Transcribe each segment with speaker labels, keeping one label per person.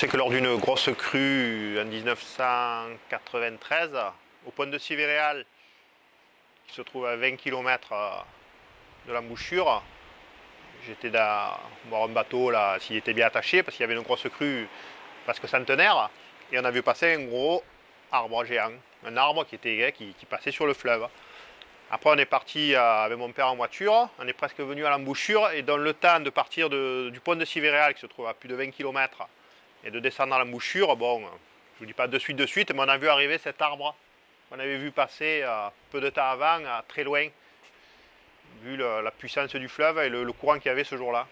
Speaker 1: sais que lors d'une grosse crue en 1993, au pont de Civéréal, qui se trouve à 20 km de l'embouchure, j'étais voir un bateau là, s'il était bien attaché, parce qu'il y avait une grosse crue presque centenaire, et on a vu passer un gros arbre géant, un arbre qui passait sur le fleuve. Après on est parti avec mon père en voiture, on est presque venu à l'embouchure, et dans le temps de partir du pont de Civéréal, qui se trouve à plus de 20 km, et de descendre à l'embouchure, bon, je ne vous dis pas de suite, mais on a vu arriver cet arbre qu'on avait vu passer peu de temps avant, très loin, vu la puissance du fleuve et le courant qu'il y avait ce jour-là.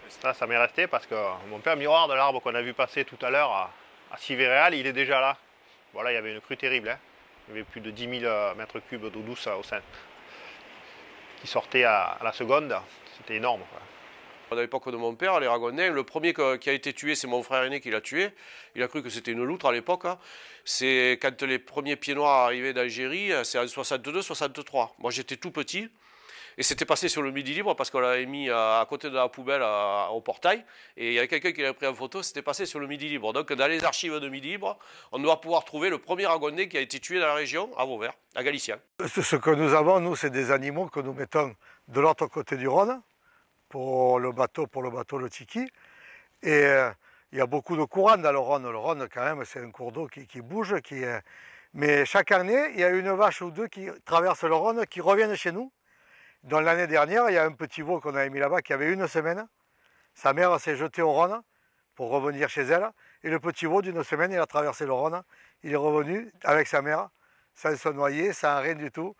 Speaker 1: Ça m'est resté parce que mon père me dit, oh, de l'arbre qu'on a vu passer tout à l'heure à Civéréal, il est déjà là. Voilà, il y avait une crue terrible, hein. Il y avait plus de 10 000 mètres cubes d'eau douce au sein qui sortait à la seconde. C'était énorme, quoi.
Speaker 2: À l'époque de mon père, les Ragondins, le premier qui a été tué, c'est mon frère aîné qui l'a tué. Il a cru que c'était une loutre à l'époque. C'est quand les premiers pieds noirs arrivaient d'Algérie, c'est en 62-63. Moi j'étais tout petit et c'était passé sur le Midi Libre parce qu'on l'avait mis à côté de la poubelle au portail. Et il y avait quelqu'un qui l'avait pris en photo, c'était passé sur le Midi Libre. Donc dans les archives de Midi Libre, on doit pouvoir trouver le premier Ragondin qui a été tué dans la région, à Vauvert, à Galicien.
Speaker 3: Ce que nous avons, nous, c'est des animaux que nous mettons de l'autre côté du Rhône, pour le bateau, le Tiki. Et il y a beaucoup de courant dans le Rhône. Le Rhône, quand même, c'est un cours d'eau qui bouge. Mais chaque année, il y a une vache ou deux qui traversent le Rhône, qui reviennent chez nous. Dans l'année dernière, il y a un petit veau qu'on avait mis là-bas qui avait une semaine. Sa mère s'est jetée au Rhône pour revenir chez elle. Et le petit veau d'une semaine, il a traversé le Rhône. Il est revenu avec sa mère, sans se noyer, sans rien du tout.